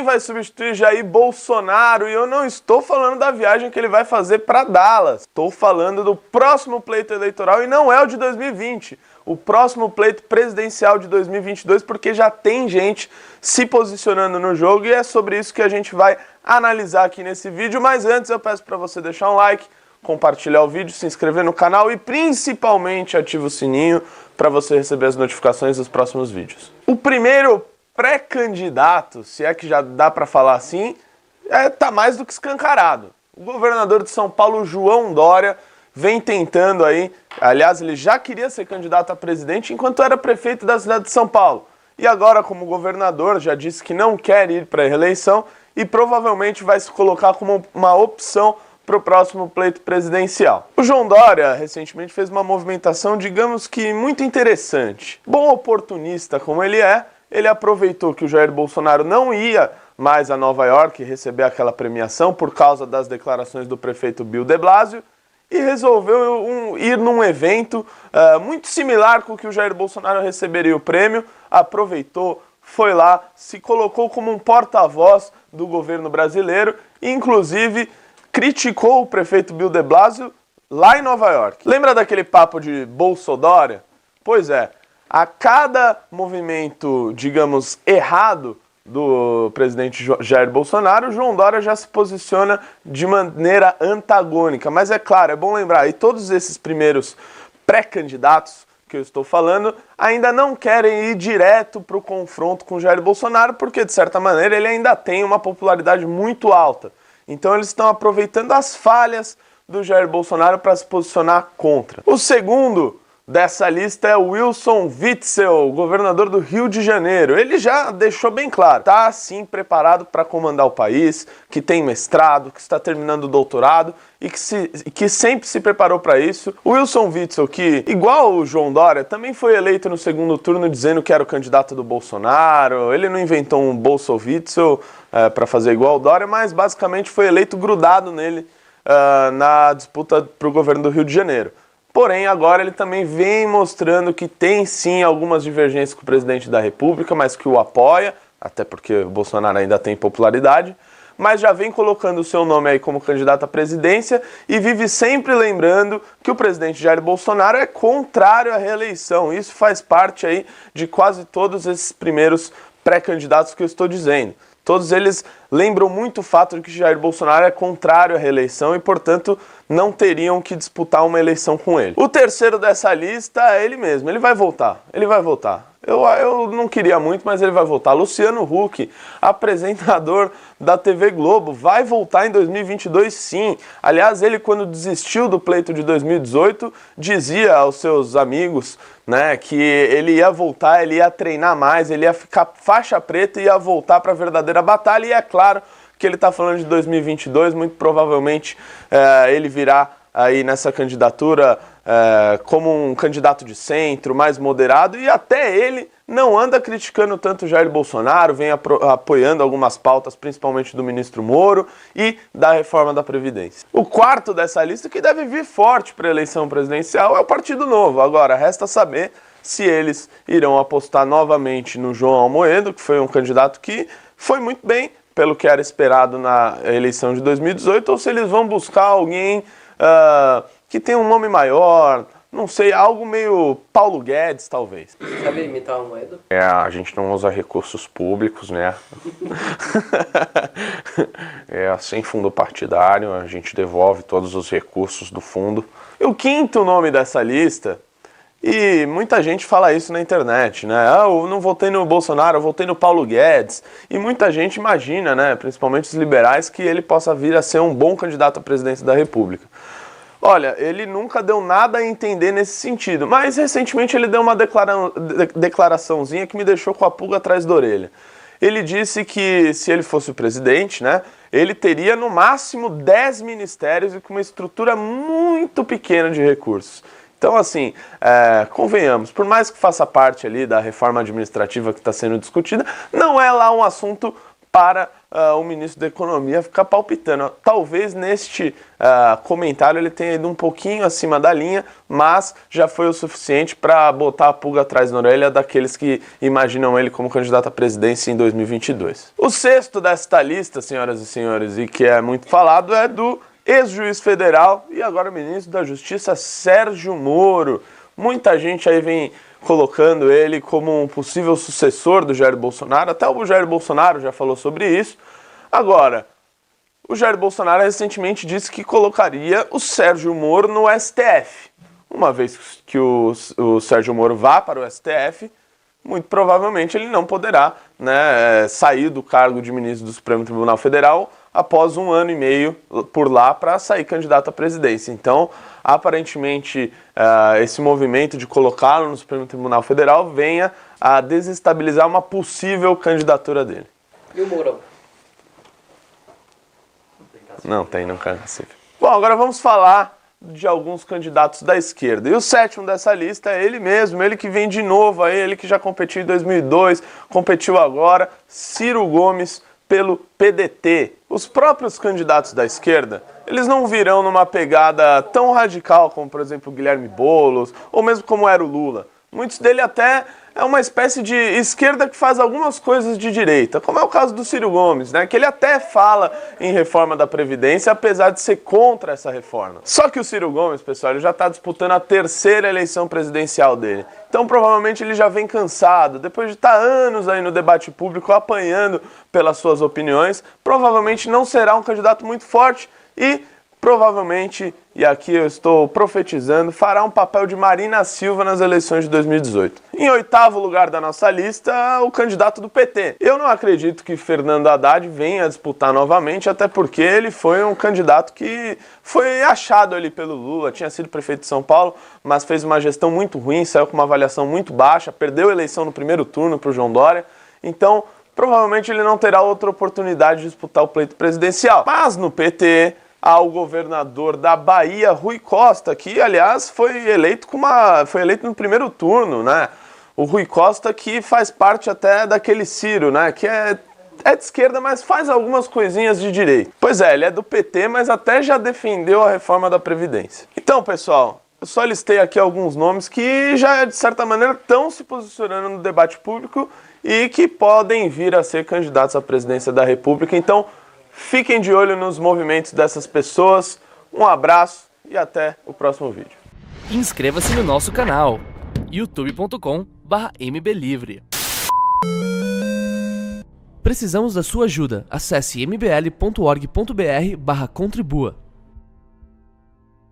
Quem vai substituir Jair Bolsonaro? E eu não estou falando da viagem que ele vai fazer para Dallas. Estou falando do próximo pleito eleitoral e não é o de 2020. O próximo pleito presidencial de 2022, porque já tem gente se posicionando no jogo e é sobre isso que a gente vai analisar aqui nesse vídeo. Mas antes eu peço para você deixar um like, compartilhar o vídeo, se inscrever no canal e principalmente ativa o sininho para você receber as notificações dos próximos vídeos. O primeiro pré-candidato, se é que já dá para falar assim, tá mais do que escancarado. O governador de São Paulo, João Dória, vem tentando aí, aliás, ele já queria ser candidato a presidente enquanto era prefeito da cidade de São Paulo. E agora, como governador, já disse que não quer ir para a reeleição e provavelmente vai se colocar como uma opção para o próximo pleito presidencial. O João Dória recentemente fez uma movimentação, digamos que muito interessante. Bom oportunista como ele aproveitou que o Jair Bolsonaro não ia mais a Nova York receber aquela premiação por causa das declarações do prefeito Bill de Blasio e resolveu ir num evento muito similar com o que o Jair Bolsonaro receberia o prêmio, aproveitou, foi lá, se colocou como um porta-voz do governo brasileiro e inclusive criticou o prefeito Bill de Blasio lá em Nova York. Lembra daquele papo de Bolsodória? Pois é. A cada movimento, digamos, errado do presidente Jair Bolsonaro, o João Dória já se posiciona de maneira antagônica. Mas é claro, é bom lembrar, e todos esses primeiros pré-candidatos que eu estou falando ainda não querem ir direto para o confronto com Jair Bolsonaro, porque de certa maneira ele ainda tem uma popularidade muito alta. Então eles estão aproveitando as falhas do Jair Bolsonaro para se posicionar contra. O segundo dessa lista é o Wilson Witzel, governador do Rio de Janeiro. Ele já deixou bem claro, está sim preparado para comandar o país, que tem mestrado, que está terminando o doutorado e que sempre se preparou para isso. O Wilson Witzel, que, igual o João Dória, também foi eleito no segundo turno dizendo que era o candidato do Bolsonaro. Ele não inventou um Bolso Witzel para fazer igual o Dória, mas basicamente foi eleito grudado nele na disputa para o governo do Rio de Janeiro. Porém, agora ele também vem mostrando que tem sim algumas divergências com o presidente da República, mas que o apoia, até porque o Bolsonaro ainda tem popularidade, mas já vem colocando o seu nome aí como candidato à presidência e vive sempre lembrando que o presidente Jair Bolsonaro é contrário à reeleição. Isso faz parte aí de quase todos esses primeiros pré-candidatos que eu estou dizendo. Todos eles lembram muito o fato de que Jair Bolsonaro é contrário à reeleição e, portanto, não teriam que disputar uma eleição com ele. O terceiro dessa lista é ele mesmo, ele vai voltar, Eu não queria muito, mas ele vai voltar. Luciano Huck, apresentador da TV Globo, vai voltar em 2022 sim. Aliás, ele quando desistiu do pleito de 2018, dizia aos seus amigos, né, que ele ia voltar, ele ia treinar mais, ele ia ficar faixa preta e ia voltar para a verdadeira batalha. E é claro que ele está falando de 2022, muito provavelmente ele virá aí nessa candidatura como um candidato de centro, mais moderado, e até ele não anda criticando tanto Jair Bolsonaro, vem apoiando algumas pautas, principalmente do ministro Moro e da reforma da Previdência. O quarto dessa lista, que deve vir forte para a eleição presidencial, é o Partido Novo. Agora, resta saber se eles irão apostar novamente no João Almoedo, que foi um candidato que foi muito bem, pelo que era esperado na eleição de 2018, ou se eles vão buscar alguém que tem um nome maior, não sei, algo meio Paulo Guedes, talvez. Sabe imitar o Almoedo? A gente não usa recursos públicos, né? Sem fundo partidário, a gente devolve todos os recursos do fundo. E o quinto nome dessa lista, e muita gente fala isso na internet, né? Eu não votei no Bolsonaro, eu votei no Paulo Guedes. E muita gente imagina, né, principalmente os liberais, que ele possa vir a ser um bom candidato à presidência da República. Olha, ele nunca deu nada a entender nesse sentido, mas recentemente ele deu uma declaraçãozinha que me deixou com a pulga atrás da orelha. Ele disse que se ele fosse o presidente, né, ele teria no máximo 10 ministérios e com uma estrutura muito pequena de recursos. Então, assim, convenhamos, por mais que faça parte ali da reforma administrativa que está sendo discutida, não é lá um assunto para o ministro da Economia ficar palpitando. Talvez neste comentário ele tenha ido um pouquinho acima da linha, mas já foi o suficiente para botar a pulga atrás na orelha daqueles que imaginam ele como candidato à presidência em 2022. O sexto desta lista, senhoras e senhores, e que é muito falado, é do ex-juiz federal e agora ministro da Justiça, Sérgio Moro. Muita gente aí vem colocando ele como um possível sucessor do Jair Bolsonaro. Até o Jair Bolsonaro já falou sobre isso. Agora, o Jair Bolsonaro recentemente disse que colocaria o Sérgio Moro no STF. Uma vez que o Sérgio Moro vá para o STF, muito provavelmente ele não poderá, né, sair do cargo de ministro do Supremo Tribunal Federal após 1 ano e meio por lá para sair candidato à presidência. Então, aparentemente, esse movimento de colocá-lo no Supremo Tribunal Federal venha a desestabilizar uma possível candidatura dele. E o Mourão? Não tem cacife. Bom, agora vamos falar de alguns candidatos da esquerda. E o sétimo dessa lista é ele mesmo, ele que vem de novo aí, ele que já competiu em 2002, competiu agora, Ciro Gomes, pelo PDT. Os próprios candidatos da esquerda, eles não virão numa pegada tão radical como, por exemplo, o Guilherme Boulos, ou mesmo como era o Lula. Muitos dele até é uma espécie de esquerda que faz algumas coisas de direita, como é o caso do Ciro Gomes, né? Que ele até fala em reforma da Previdência, apesar de ser contra essa reforma. Só que o Ciro Gomes, pessoal, ele já está disputando a 3ª eleição presidencial dele. Então, provavelmente, ele já vem cansado, depois de estar anos aí no debate público, apanhando pelas suas opiniões, provavelmente não será um candidato muito forte e provavelmente, e aqui eu estou profetizando, fará um papel de Marina Silva nas eleições de 2018. Em 8º lugar da nossa lista, o candidato do PT. Eu não acredito que Fernando Haddad venha disputar novamente, até porque ele foi um candidato que foi achado ali pelo Lula, tinha sido prefeito de São Paulo, mas fez uma gestão muito ruim, saiu com uma avaliação muito baixa, perdeu a eleição no primeiro turno para o João Dória, então provavelmente ele não terá outra oportunidade de disputar o pleito presidencial. Mas no PT, ao governador da Bahia, Rui Costa, que, aliás, foi eleito no primeiro turno, né? O Rui Costa, que faz parte até daquele Ciro, né? Que é de esquerda, mas faz algumas coisinhas de direita. Pois é, ele é do PT, mas até já defendeu a reforma da Previdência. Então, pessoal, eu só listei aqui alguns nomes que já, de certa maneira, estão se posicionando no debate público e que podem vir a ser candidatos à presidência da República. Então, fiquem de olho nos movimentos dessas pessoas. Um abraço e até o próximo vídeo. Inscreva-se no nosso canal youtube.com/mblivre. Precisamos da sua ajuda. Acesse mbl.org.br/contribua.